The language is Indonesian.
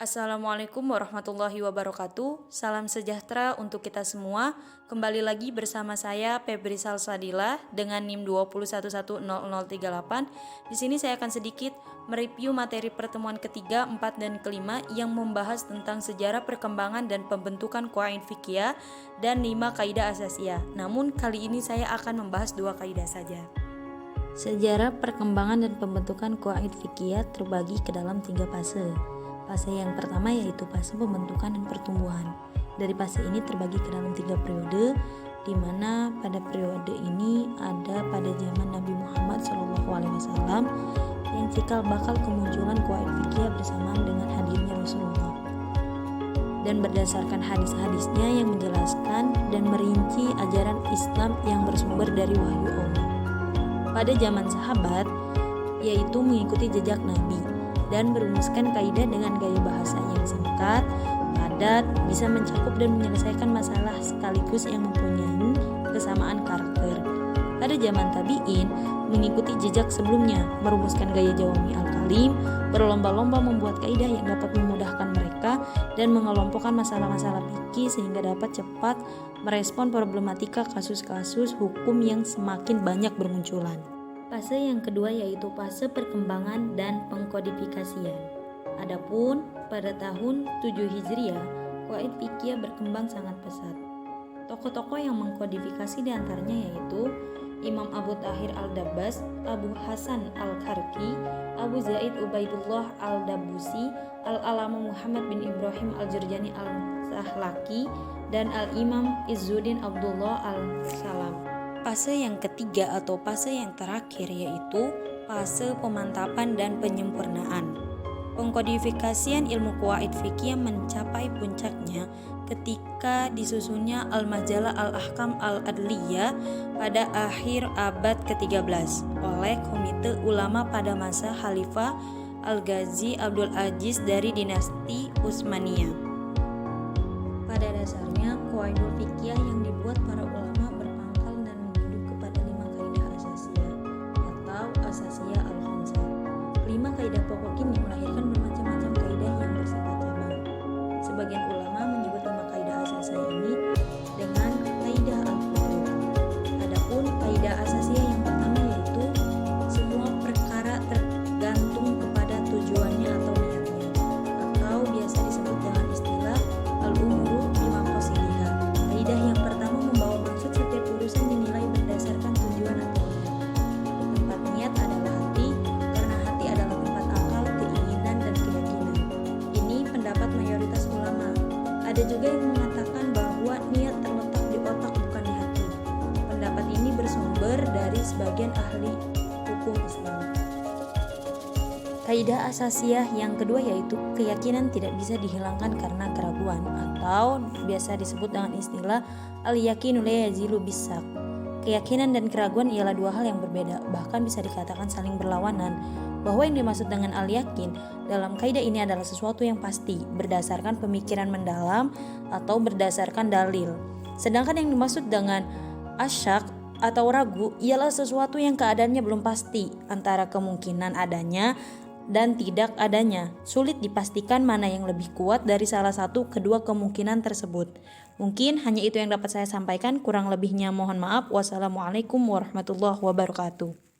Assalamualaikum warahmatullahi wabarakatuh. Salam sejahtera untuk kita semua. Kembali lagi bersama saya Febri Salsadila dengan NIM 2110038. Di sini saya akan sedikit mereview materi pertemuan ketiga, 4 dan kelima yang membahas tentang sejarah perkembangan dan pembentukan qawaid fiqhiyah dan 5 kaidah asasiyah. Namun kali ini saya akan membahas 2 kaidah saja. Sejarah perkembangan dan pembentukan qawaid fiqhiyah terbagi ke dalam 3 fase. Fase yang pertama yaitu fase pembentukan dan pertumbuhan. Dari fase ini terbagi ke dalam 3 periode, di mana pada periode ini ada pada zaman Nabi Muhammad SAW yang cikal bakal kemunculan qawaid fiqhiyah bersamaan dengan hadirnya Rasulullah. Dan berdasarkan hadis-hadisnya yang menjelaskan dan merinci ajaran Islam yang bersumber dari wahyu Allah. Pada zaman sahabat, yaitu mengikuti jejak Nabi dan merumuskan kaidah dengan gaya bahasa yang singkat, padat, bisa mencakup dan menyelesaikan masalah sekaligus yang mempunyai kesamaan karakter. Pada zaman tabi'in, mengikuti jejak sebelumnya, merumuskan gaya jawami al-kalim, berlomba-lomba membuat kaidah yang dapat memudahkan mereka dan mengelompokkan masalah-masalah fikih sehingga dapat cepat merespon problematika kasus-kasus hukum yang semakin banyak bermunculan. Fase yang kedua yaitu fase perkembangan dan pengkodifikasian. Adapun pada tahun 7 Hijriah, qawaid fiqhiyah berkembang sangat pesat. Tokoh-tokoh yang mengkodifikasi diantaranya yaitu Imam Abu Tahir Al-Dabbas, Abu Hasan Al-Kharki, Abu Zaid Ubaidullah Al-Dabusi, Al-Alama Muhammad bin Ibrahim Al-Jurjani Al-Sahlaki, dan Al-Imam Izzuddin Abdullah Al-Salam. Fase yang ketiga atau fase yang terakhir yaitu fase pemantapan dan penyempurnaan. Pengkodifikasian ilmu qawaid fiqhiyah mencapai puncaknya ketika disusunnya Al-Majalah Al-Ahkam Al-Adliyah pada akhir abad ke-13 oleh Komite Ulama pada masa Khalifah Al-Ghazi Abdul Aziz dari dinasti Utsmaniyah. Pada dasarnya, qawaidul fiqhiyah yang dibuat para ulama berpangkal dan menunjuk kepada 5 kaidah asasiyah atau asasiyah al-khamsah. 5 kaidah pokok ini melahirkan bermacam-macam kaidah yang bersifat cabang. Sebagian ulama menyebut 5 kaidah asasiyah ini dengan kaidah al-furuq. Adapun kaidah asasiyah yang pertama yaitu semua perkara tergantung kepada tujuannya atau niatnya, atau biasa disebut dengan istilah al-umuru bimaqasidiha. Kaidah yang pertama membawa maksud setiap urusan dinilai berdasarkan tujuan atau niat. Tempat niat adalah hati, karena hati adalah tempat akal, keinginan, dan keyakinan. Ini pendapat mayoritas ulama. Ada juga yang mengatakan bahwa niat terletak di otak bukan di hati. Pendapat ini bersumber dari sebagian ahli hukum Islam. Kaidah asasiyah yang kedua yaitu keyakinan tidak bisa dihilangkan karena keraguan atau biasa disebut dengan istilah al-yaqinu la yazilu bis-syak. Keyakinan dan keraguan ialah 2 hal yang berbeda, bahkan bisa dikatakan saling berlawanan. Bahwa yang dimaksud dengan al-yaqin dalam kaidah ini adalah sesuatu yang pasti berdasarkan pemikiran mendalam atau berdasarkan dalil. Sedangkan yang dimaksud dengan asyak atau ragu ialah sesuatu yang keadaannya belum pasti, antara kemungkinan adanya dan tidak adanya. Sulit dipastikan mana yang lebih kuat dari salah satu kedua kemungkinan tersebut. Mungkin hanya itu yang dapat saya sampaikan, kurang lebihnya mohon maaf. Wassalamualaikum warahmatullahi wabarakatuh.